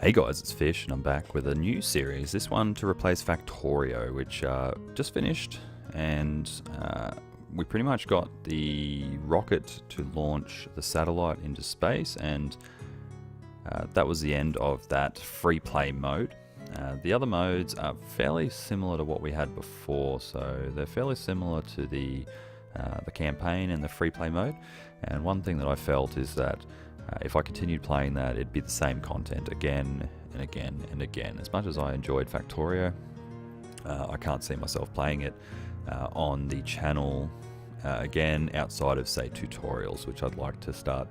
Hey guys, it's Fish, and I'm back with a new series. This one to replace Factorio, which just finished, and we pretty much got the rocket to launch the satellite into space, and that was the end of that free play mode. The other modes are fairly similar to what we had before, so they're fairly similar to the campaign and the free play mode. And one thing that I felt is that if I continued playing that, it'd be the same content again and again and again. As much as I enjoyed Factorio, I can't see myself playing it on the channel again outside of, say, tutorials, which I'd like to start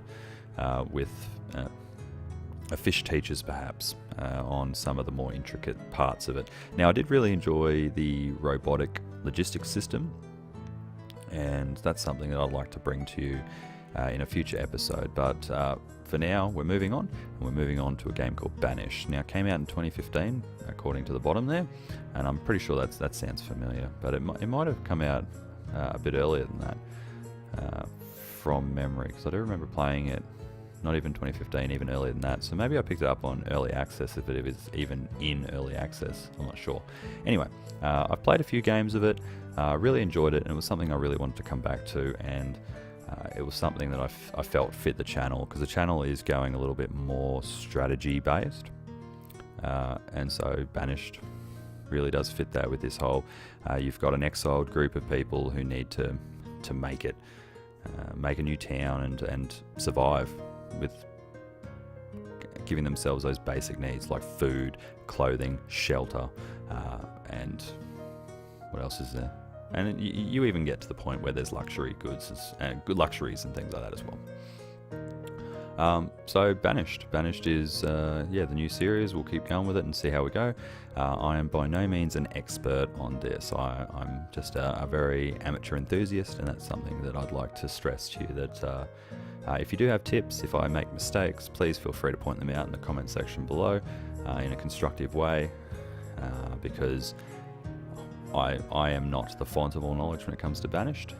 with a Fish teaches perhaps on some of the more intricate parts of it. Now, I did really enjoy the robotic logistics system, and that's something that I'd like to bring to you in a future episode, but for now we're moving on, and we're moving on to a game called Banished. Now, it came out in 2015 according to the bottom there, and I'm pretty sure that sounds familiar, but it might have come out a bit earlier than that from memory, because I do remember playing it not even 2015, even earlier than that. So maybe I picked it up on early access, if it is even in early access, I'm not sure. Anyway, I've played a few games of it, really enjoyed it, and it was something I really wanted to come back to, and it was something that I felt fit the channel, because the channel is going a little bit more strategy based, and so Banished really does fit that with this whole, you've got an exiled group of people who need to make it, make a new town and survive with giving themselves those basic needs like food, clothing, shelter, and what else is there? And you even get to the point where there's luxury goods and good luxuries and things like that as well. So Banished is the new series. We'll keep going with it and see how we go. I am by no means an expert on this. I'm just a very amateur enthusiast, and that's something that I'd like to stress to you, that if you do have tips, if I make mistakes, please feel free to point them out in the comment section below in a constructive way, because I am not the font of all knowledge when it comes to Banished,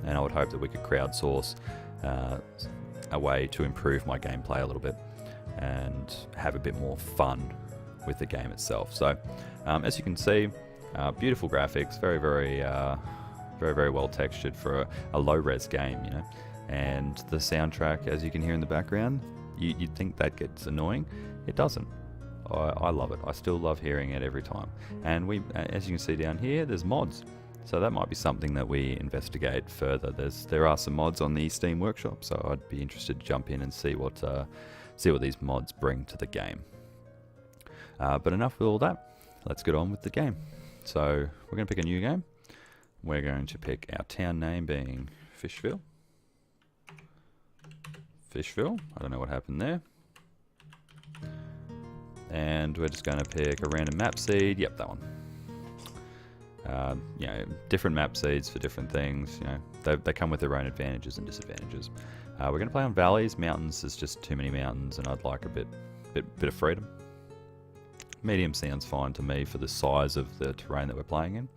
and I would hope that we could crowdsource a way to improve my gameplay a little bit and have a bit more fun with the game itself. So, as you can see, beautiful graphics, very, very well textured for a low-res game, you know. And the soundtrack, as you can hear in the background, you'd think that gets annoying. It doesn't. I love it. I still love hearing it every time. And as you can see down here, there's mods. So that might be something that we investigate further. There are some mods on the Steam Workshop, so I'd be interested to jump in and see what these mods bring to the game. But enough with all that. Let's get on with the game. So we're going to pick a new game. We're going to pick our town name being Fishville. I don't know what happened there. And we're just going to pick a random map seed. Yep, that one. Different map seeds for different things. You know, they come with their own advantages and disadvantages. We're going to play on valleys. Mountains is just too many mountains, and I'd like a bit of freedom. Medium sounds fine to me for the size of the terrain that we're playing in.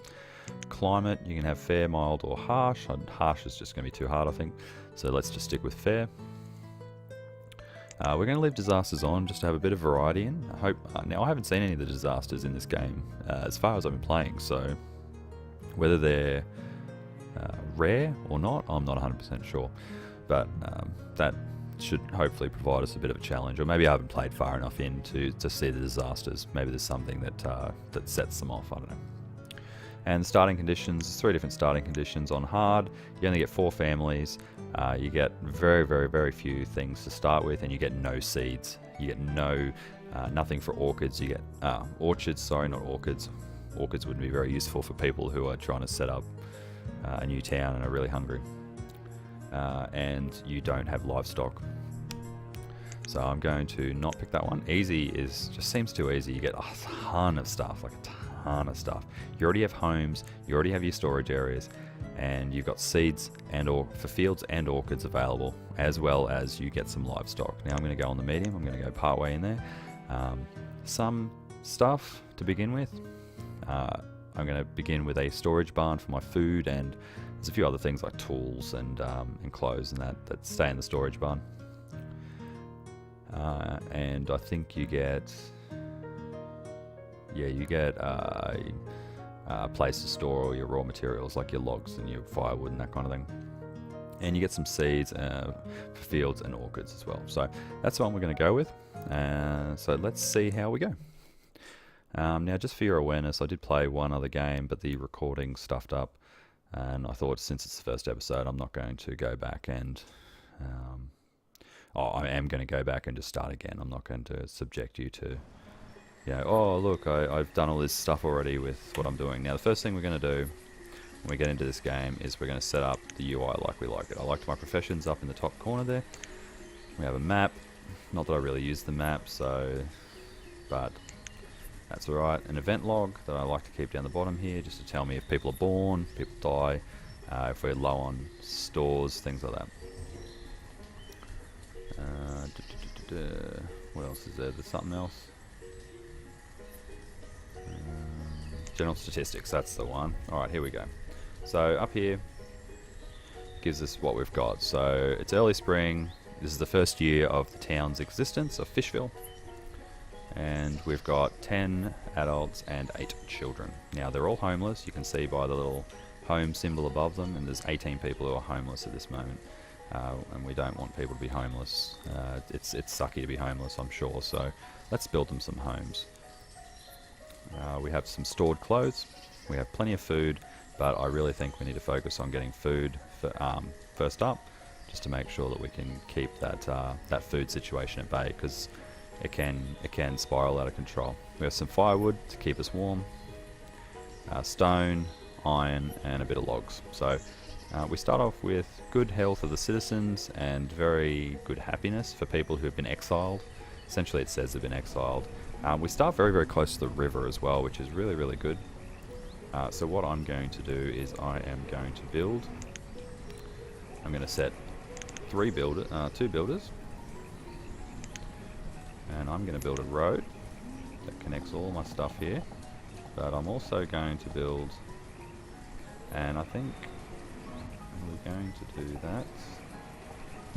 Climate, you can have fair, mild, or harsh. Harsh is just going to be too hard, I think. So let's just stick with fair. We're going to leave disasters on just to have a bit of variety in. Now, I haven't seen any of the disasters in this game as far as I've been playing, so whether they're rare or not, I'm not 100% sure. But that should hopefully provide us a bit of a challenge, or maybe I haven't played far enough in to see the disasters. Maybe there's something that sets them off, I don't know. And the starting conditions, 3 different starting conditions. On hard, you only get 4 families. You get very, very, very few things to start with, and you get no seeds. You get nothing for orchids. You get orchards, sorry, not orchids. Orchids would be very useful for people who are trying to set up a new town and are really hungry. And you don't have livestock. So I'm going to not pick that one. Easy just seems too easy. You get a ton of stuff, like a ton of stuff. You already have homes, you already have your storage areas, and you've got seeds for fields and orchids available, as well as you get some livestock. Now I'm going to go on the medium. I'm going to go part way in there. Some stuff to begin with. I'm going to begin with a storage barn for my food, and there's a few other things like tools and clothes and that stay in the storage barn. And I think you get yeah, you get a place to store all your raw materials, like your logs and your firewood and that kind of thing. And you get some seeds for fields and orchards as well. So that's the one we're going to go with. So let's see how we go. Now, just for your awareness, I did play one other game, but the recording stuffed up. And I thought, since it's the first episode, I'm not going to go back and... I am going to go back and just start again. I'm not going to subject you to, oh, look, I've done all this stuff already with what I'm doing. Now, the first thing we're going to do when we get into this game is we're going to set up the UI like we like it. I liked my professions up in the top corner there. We have a map. Not that I really use the map, but that's alright. An event log that I like to keep down the bottom here, just to tell me if people are born, people die, if we're low on stores, things like that. What else is there? There's something else. General statistics, that's the one. Alright, here we go. So up here gives us what we've got. So it's early spring. This is the first year of the town's existence of Fishville. And we've got 10 adults and 8 children. Now they're all homeless. You can see by the little home symbol above them, and there's 18 people who are homeless at this moment. And we don't want people to be homeless. It's sucky to be homeless, I'm sure, so let's build them some homes. We have some stored clothes, we have plenty of food, but I really think we need to focus on getting food first up, just to make sure that we can keep that food situation at bay, because it can spiral out of control. We have some firewood to keep us warm, stone, iron, and a bit of logs. So we start off with good health of the citizens and very good happiness for people who have been exiled. Essentially it says they've been exiled. We start very, very close to the river as well, which is really, really good. So what I'm going to do is I am going to build. I'm going to set 2 builders. And I'm going to build a road that connects all my stuff here. But I'm also going to build, and I think we're going to do that.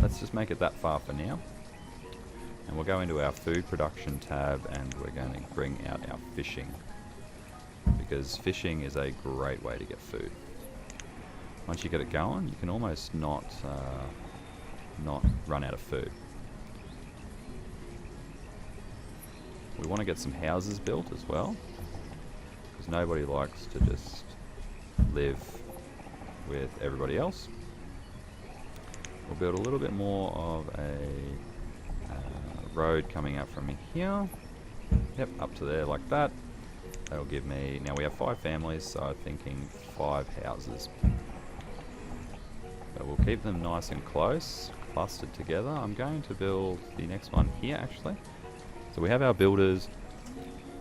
Let's just make it that far for now. And we'll go into our food production tab, and we're going to bring out our fishing, because fishing is a great way to get food. Once you get it going, you can almost not run out of food. We want to get some houses built as well, because nobody likes to just live with everybody else. We'll build a little bit more of a road coming out from here. Yep, up to there like that. That'll give me, now we have 5 families, so I'm thinking 5 houses. But we'll keep them nice and close, clustered together. I'm going to build the next one here actually. So we have our builders.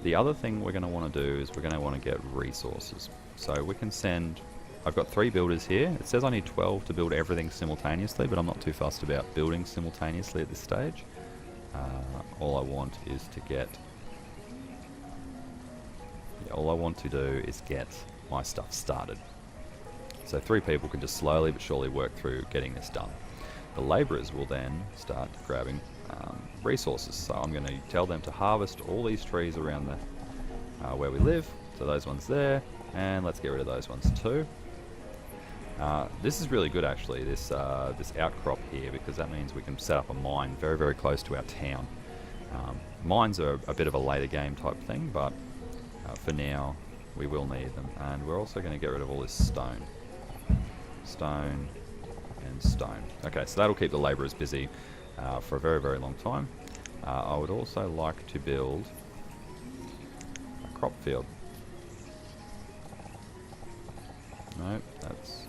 The other thing we're going to want to do is we're going to want to get resources. So we can send, I've got 3 builders here. It says I need 12 to build everything simultaneously, but I'm not too fussed about building simultaneously at this stage. All I want to do is get my stuff started. So 3 people can just slowly but surely work through getting this done. The labourers will then start grabbing resources. So I'm going to tell them to harvest all these trees around where we live. So those ones there, and let's get rid of those ones too. This is really good actually, this outcrop here, because that means we can set up a mine very, very close to our town. Mines are a bit of a later game type thing, but for now we will need them. And we're also going to get rid of all this stone. Stone and stone. Okay, so that'll keep the labourers busy for a very, very long time. I would also like to build a crop field. No, let's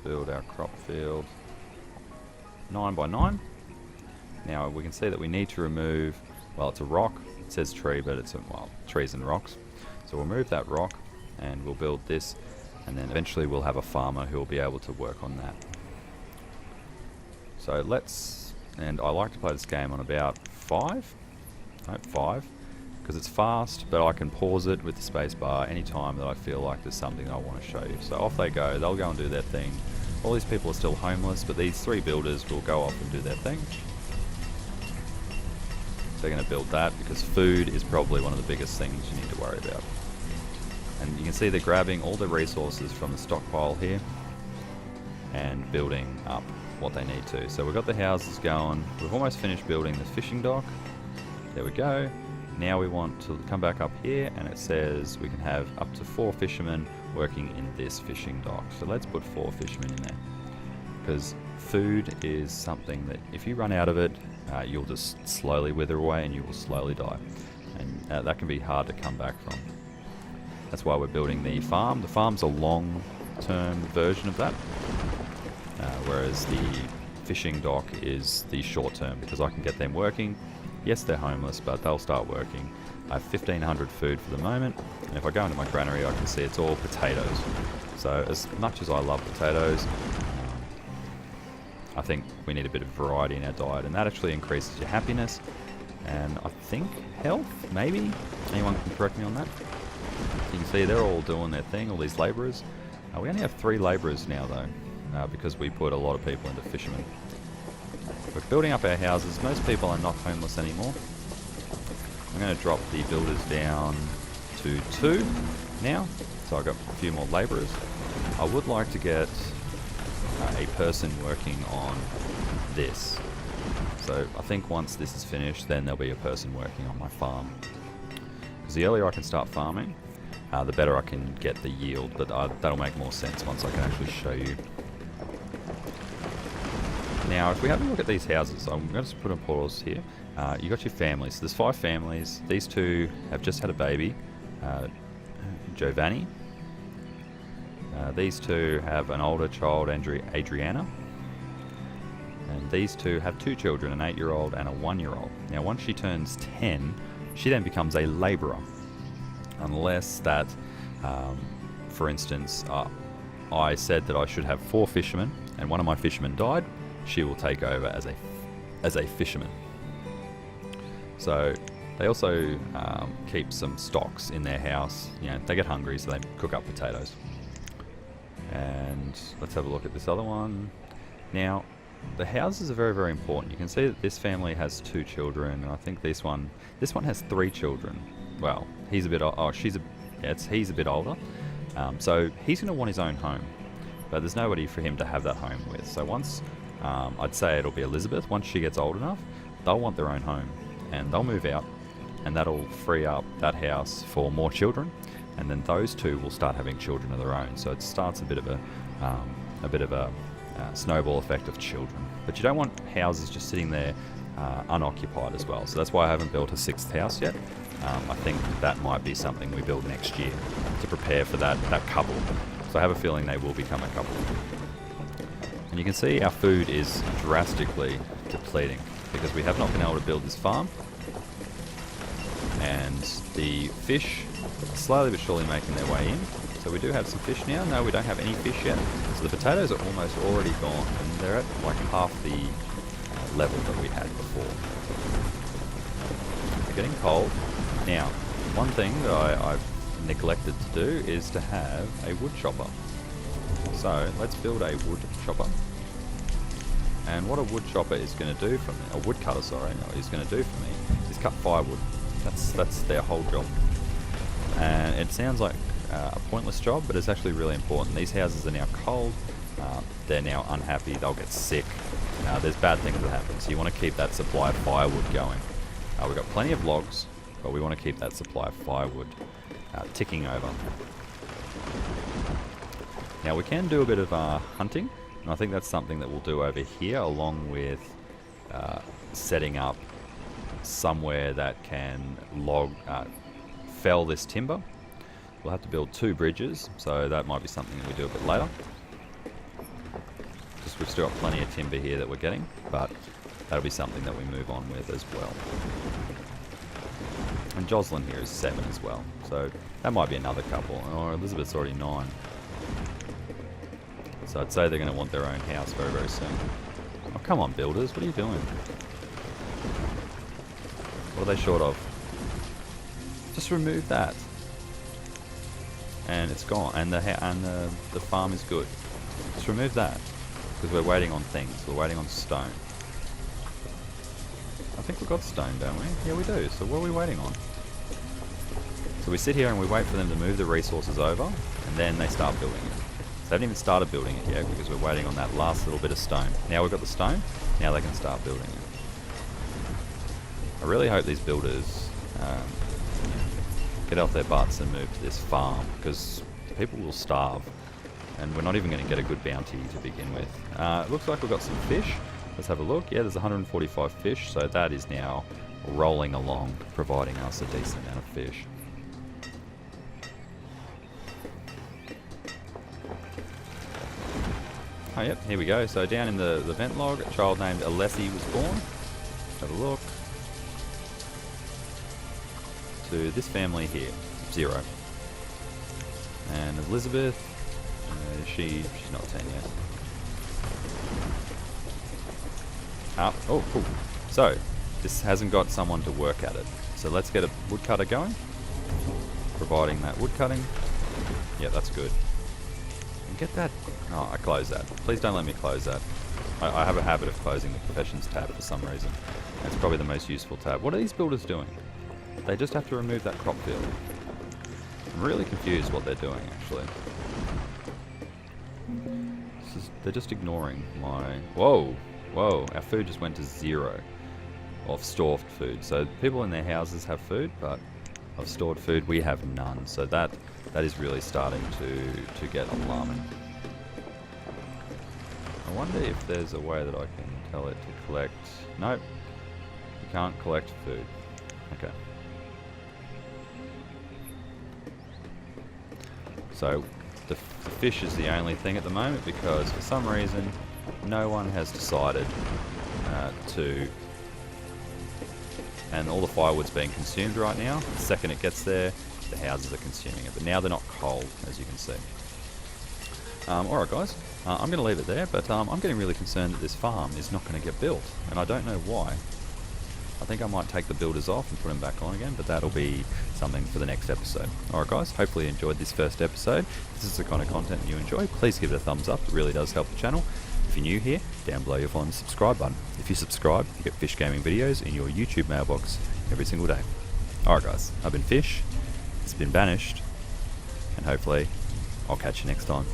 build our crop field 9 by 9. Now we can see that we need to remove, well, it's a rock. It says tree, but it's trees and rocks. So we'll move that rock and we'll build this, and then eventually we'll have a farmer who will be able to work on that. So and I like to play this game on about 5, because it's fast, but I can pause it with the space bar anytime that I feel like there's something I want to show you. So off they go, they'll go and do their thing. All these people are still homeless, but these 3 builders will go off and do their thing. they're going to build that because food is probably one of the biggest things you need to worry about. And you can see they're grabbing all the resources from the stockpile here and building up what they need to. So we've got the houses going. We've almost finished building the fishing dock. There we go. Now we want to come back up here, and it says we can have up to 4 fishermen working in this fishing dock. So let's put 4 fishermen in there, because food is something that if you run out of it, you'll just slowly wither away and you will slowly die. And that can be hard to come back from. That's why we're building the farm. The farm's a long-term version of that, whereas the fishing dock is the short-term, because I can get them working. Yes, they're homeless, but they'll start working. I have 1,500 food for the moment, and if I go into my granary, I can see it's all potatoes. So as much as I love potatoes, I think we need a bit of variety in our diet, and that actually increases your happiness, and I think health, maybe? Anyone can correct me on that? You can see they're all doing their thing, all these labourers. We only have 3 labourers now though, because we put a lot of people into fishermen. We're building up our houses. Most people are not homeless anymore. I'm going to drop the builders down to 2 now, so I've got a few more labourers. I would like to get a person working on this. So I think once this is finished, then there'll be a person working on my farm. Because the earlier I can start farming, the better I can get the yield, but that'll make more sense once I can actually show you. Now, if we have a look at these houses, I'm going to put a pause here. You got your families. So there's 5 families. These 2 have just had a baby, Giovanni. These 2 have an older child, Adriana. And these 2 have 2 children, an 8-year-old and a 1-year-old. Now, once she turns 10, she then becomes a labourer. Unless that, for instance, I said that I should have 4 fishermen, and one of my fishermen died, she will take over as a fisherman. So they also keep some stocks in their house. You know, they get hungry, so they cook up potatoes. And let's have a look at this other one. Now, the houses are very, very important. You can see that this family has 2 children, and I think this one has 3 children. Well, he's a bit. He's a bit older, so he's going to want his own home. But there's nobody for him to have that home with. So once, I'd say it'll be Elizabeth. Once she gets old enough, they'll want their own home, and they'll move out, and that'll free up that house for more children. And then those 2 will start having children of their own. So it starts a bit of a snowball effect of children. But you don't want houses just sitting there unoccupied as well. So that's why I haven't built a 6th house yet. I think that might be something we build next year to prepare for that couple. So I have a feeling they will become a couple. And you can see our food is drastically depleting because we have not been able to build this farm. And the fish slowly but surely making their way in. So we do have some fish now. No, we don't have any fish yet. So the potatoes are almost already gone, and they're at like half the level that we had before. They're getting cold. Now, one thing that I've neglected to do is to have a wood chopper. So let's build a wood chopper. And what a wood chopper is going to do for me, a wood cutter, sorry, is going to do for me, is cut firewood. That's their whole job. And it sounds like a pointless job, but it's actually really important. These houses are now cold. They're now unhappy. They'll get sick. There's bad things that happen. So you want to keep that supply of firewood going. We've got plenty of logs, but we want to keep that supply of firewood ticking over. Now we can do a bit of hunting, and I think that's something that we'll do over here, along with setting up somewhere that can fell this timber. We'll have to build 2 bridges, so that might be something that we do a bit later. Just we've still got plenty of timber here that we're getting, but that'll be something that we move on with as well. And Jocelyn here is 7 as well, so that might be another couple. Or Elizabeth's already 9. So I'd say they're going to want their own house very, very soon. Oh, come on, builders, what are you doing? What are they short of? Just remove that. And it's gone, and the farm is good. Just remove that, because we're waiting on things. We're waiting on stone. think we've got stone, don't we? Yeah, we do. So what are we waiting on? So we sit here and we wait for them to move the resources over, and then they start building it. So they haven't even started building it yet because we're waiting on that last little bit of stone. Now we've got the stone, now they can start building it. I really hope these builders get off their butts and move to this farm, because people will starve, and we're not even going to get a good bounty to begin with. It looks like we've got some fish. Let's have a look. Yeah, there's 145 fish, so that is now rolling along, providing us a decent amount of fish. Oh, yep, here we go. So down in the vent log, a child named Alessi was born. Let's have a look. To this family here, 0. And Elizabeth, she's not 10 yet. Oh, cool. So, this hasn't got someone to work at it. So let's get a woodcutter going. Providing that woodcutting. Yeah, that's good. And get that... Oh, I closed that. Please don't let me close that. I have a habit of closing the professions tab for some reason. That's probably the most useful tab. What are these builders doing? They just have to remove that crop field. I'm really confused what they're doing, actually. They're just ignoring my... Whoa! Whoa, our food just went to 0 of stored food. So people in their houses have food, but of stored food we have none. So that is really starting to get alarming. I wonder if there's a way that I can tell it to collect... Nope, you can't collect food. Okay. So the fish is the only thing at the moment, because for some reason no one has decided to, and all the firewood's being consumed right now. The second it gets there, the houses are consuming it, but now they're not cold, as you can see. Alright guys, I'm going to leave it there, but I'm getting really concerned that this farm is not going to get built, and I don't know why. I think I might take the builders off and put them back on again, but that'll be something for the next episode. Alright guys, hopefully you enjoyed this first episode. If this is the kind of content you enjoy, please give it a thumbs up. It really does help the channel. If you're new here, down below you'll find the subscribe button. If you subscribe, you get Fish Gaming videos in your YouTube mailbox every single day. Alright guys, I've been Fish, it's been Banished, and hopefully I'll catch you next time.